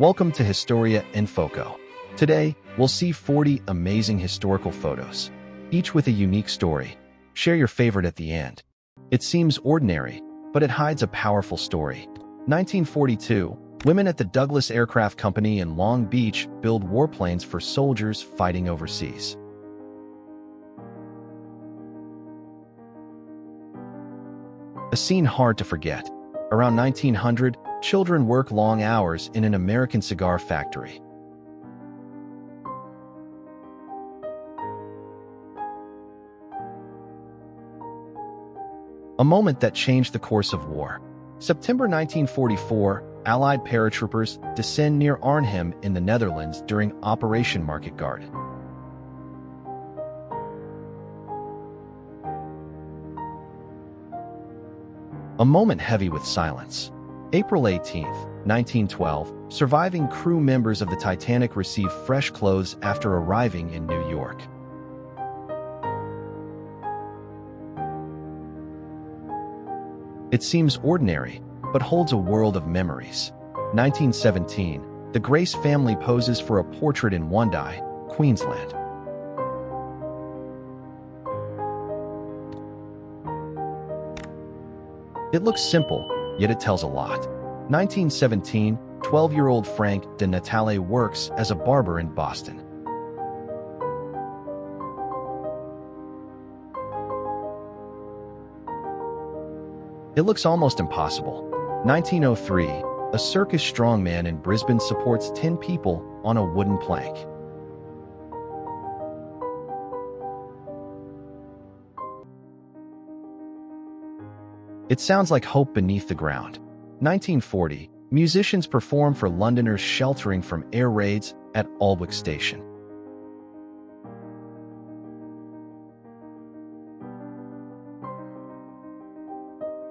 Welcome to Historia in Foco. Today, we'll see 40 amazing historical photos, each with a unique story. Share your favorite at the end. It seems ordinary, but it hides a powerful story. 1942, women at the Douglas Aircraft Company in Long Beach build warplanes for soldiers fighting overseas. A scene hard to forget. Around 1900, children work long hours in an American cigar factory. A moment that changed the course of war. September 1944, Allied paratroopers descend near Arnhem in the Netherlands during Operation Market Garden. A moment heavy with silence. April 18, 1912, surviving crew members of the Titanic receive fresh clothes after arriving in New York. It seems ordinary, but holds a world of memories. 1917, the Grace family poses for a portrait in Wondai, Queensland. It looks simple, yet it tells a lot. 1917, 12-year-old Frank de Natale works as a barber in Boston. It looks almost impossible. 1903, a circus strongman in Brisbane supports 10 people on a wooden plank. It sounds like hope beneath the ground. 1940, musicians perform for Londoners sheltering from air raids at Aldwych Station.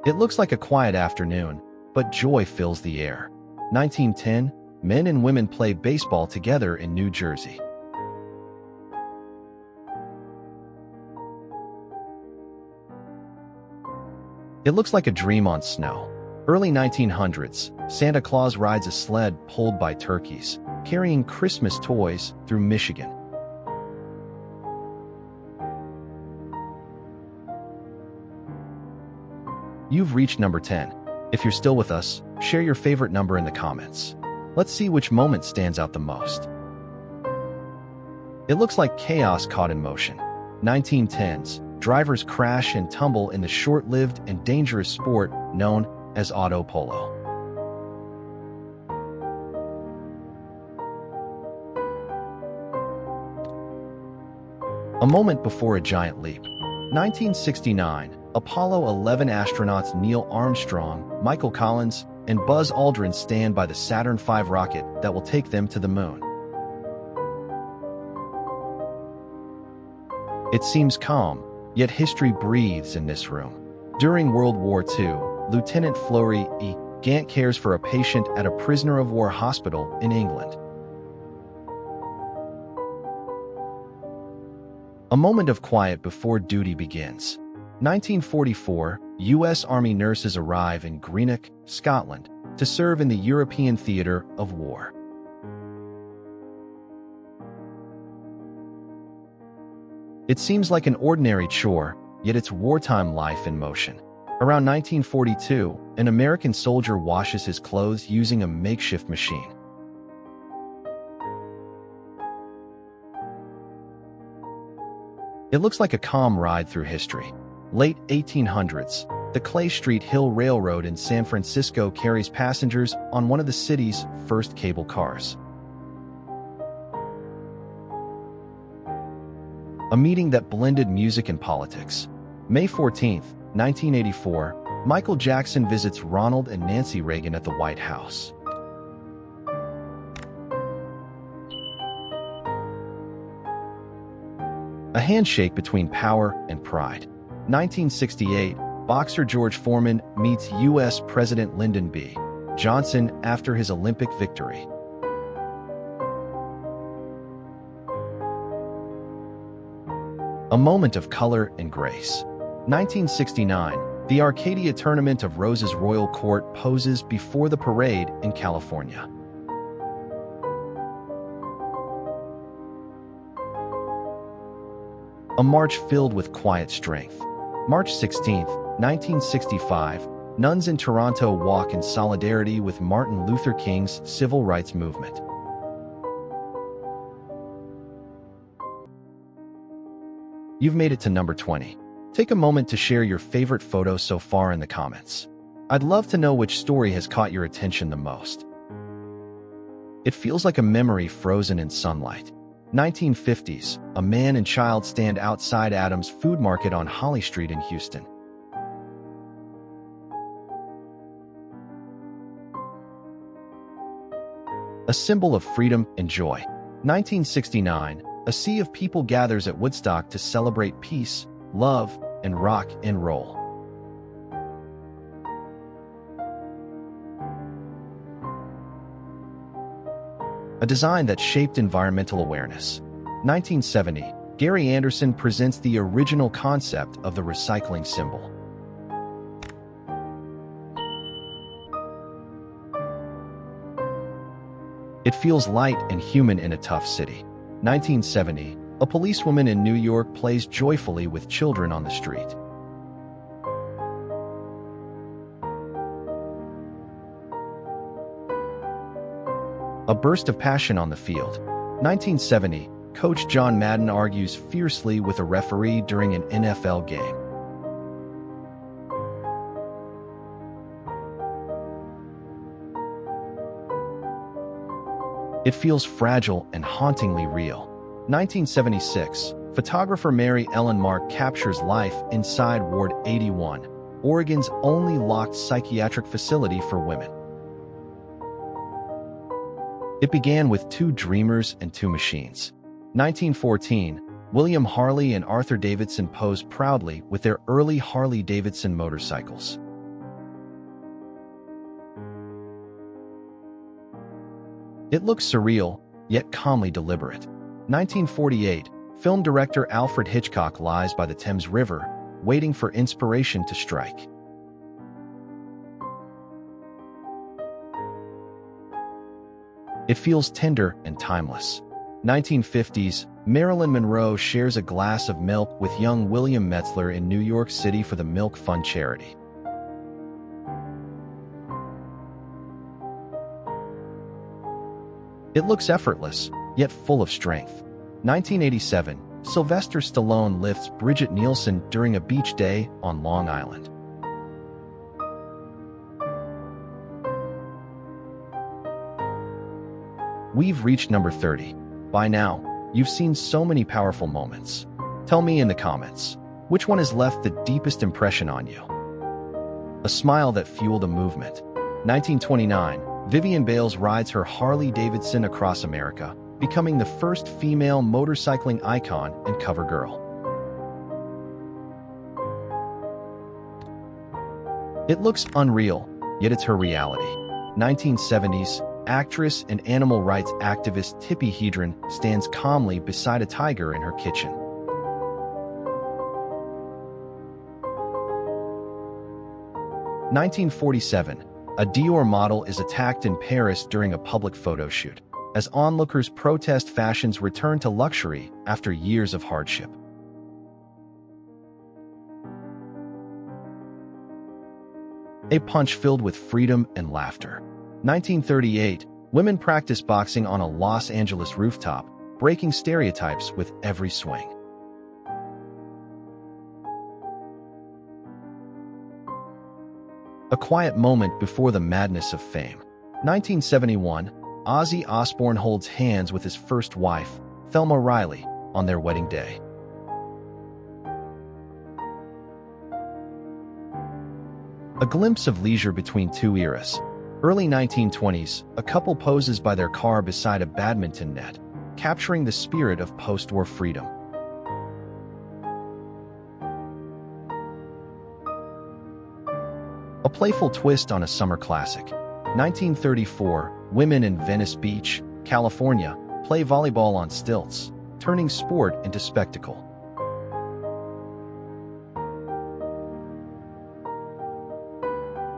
It looks like a quiet afternoon, but joy fills the air. 1910, men and women play baseball together in New Jersey. It looks like a dream on snow. Early 1900s, Santa Claus rides a sled pulled by turkeys, carrying Christmas toys through Michigan. You've reached number 10. If you're still with us, share your favorite number in the comments. Let's see which moment stands out the most. It looks like chaos caught in motion. 1910s, drivers crash and tumble in the short-lived and dangerous sport known as auto polo. A moment before a giant leap. 1969, Apollo 11 astronauts Neil Armstrong, Michael Collins, and Buzz Aldrin stand by the Saturn V rocket that will take them to the moon. It seems calm, yet history breathes in this room. During World War II, Lieutenant Fleury E. Gant cares for a patient at a prisoner of war hospital in England. A moment of quiet before duty begins. 1944, U.S. Army nurses arrive in Greenock, Scotland, to serve in the European theater of war. It seems like an ordinary chore, yet it's wartime life in motion. Around 1942, an American soldier washes his clothes using a makeshift machine. It looks like a calm ride through history. Late 1800s, the Clay Street Hill Railroad in San Francisco carries passengers on one of the city's first cable cars. A meeting that blended music and politics. May 14, 1984, Michael Jackson visits Ronald and Nancy Reagan at the White House. A handshake between power and pride. 1968, boxer George Foreman meets U.S. President Lyndon B. Johnson after his Olympic victory. A moment of color and grace. 1969, the Arcadia Tournament of Roses Royal Court poses before the parade in California. A march filled with quiet strength. March 16, 1965, nuns in Toronto walk in solidarity with Martin Luther King's civil rights movement. You've made it to number 20. Take a moment to share your favorite photo so far in the comments. I'd love to know which story has caught your attention the most. It feels like a memory frozen in sunlight. 1950s, a man and child stand outside Adams Food Market on Holly Street in Houston. A symbol of freedom and joy. 1969, a sea of people gathers at Woodstock to celebrate peace, love, and rock and roll. A design that shaped environmental awareness. 1970, Gary Anderson presents the original concept of the recycling symbol. It feels light and human in a tough city. 1970, a policewoman in New York plays joyfully with children on the street. A burst of passion on the field. 1970, Coach John Madden argues fiercely with a referee during an NFL game. It feels fragile and hauntingly real. 1976, photographer Mary Ellen Mark captures life inside Ward 81, Oregon's only locked psychiatric facility for women. It began with two dreamers and two machines. 1914, William Harley and Arthur Davidson pose proudly with their early Harley-Davidson motorcycles. It looks surreal, yet calmly deliberate. 1948, film director Alfred Hitchcock lies by the Thames River, waiting for inspiration to strike. It feels tender and timeless. 1950s, Marilyn Monroe shares a glass of milk with young William Metzler in New York City for the Milk Fund charity. It looks effortless, yet full of strength. 1987, Sylvester Stallone lifts Bridget Nielsen during a beach day on Long Island. We've reached number 30. By now, you've seen so many powerful moments. Tell me in the comments, which one has left the deepest impression on you? A smile that fueled a movement. 1929, Vivian Bales rides her Harley-Davidson across America, becoming the first female motorcycling icon and cover girl. It looks unreal, yet it's her reality. 1970s, actress and animal rights activist Tippi Hedren stands calmly beside a tiger in her kitchen. (1947) A Dior model is attacked in Paris during a public photo shoot, as onlookers protest fashion's return to luxury after years of hardship. A punch filled with freedom and laughter. 1938, women practice boxing on a Los Angeles rooftop, breaking stereotypes with every swing. A quiet moment before the madness of fame. 1971, Ozzy Osbourne holds hands with his first wife, Thelma Riley, on their wedding day. A glimpse of leisure between two eras. Early 1920s, a couple poses by their car beside a badminton net, capturing the spirit of post-war freedom. A playful twist on a summer classic. 1934, women in Venice Beach, California, play volleyball on stilts, turning sport into spectacle.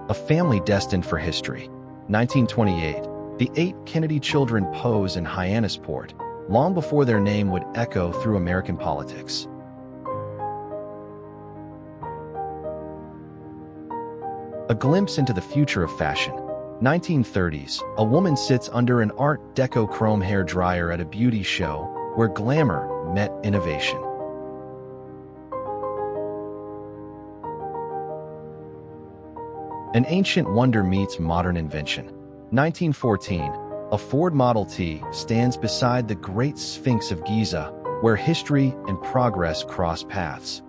A family destined for history. 1928, the 8 Kennedy children pose in Hyannisport, long before their name would echo through American politics. A glimpse into the future of fashion. 1930s, a woman sits under an Art Deco chrome hair dryer at a beauty show where glamour met innovation. An ancient wonder meets modern invention. 1914, a Ford Model T stands beside the Great Sphinx of Giza, where history and progress cross paths.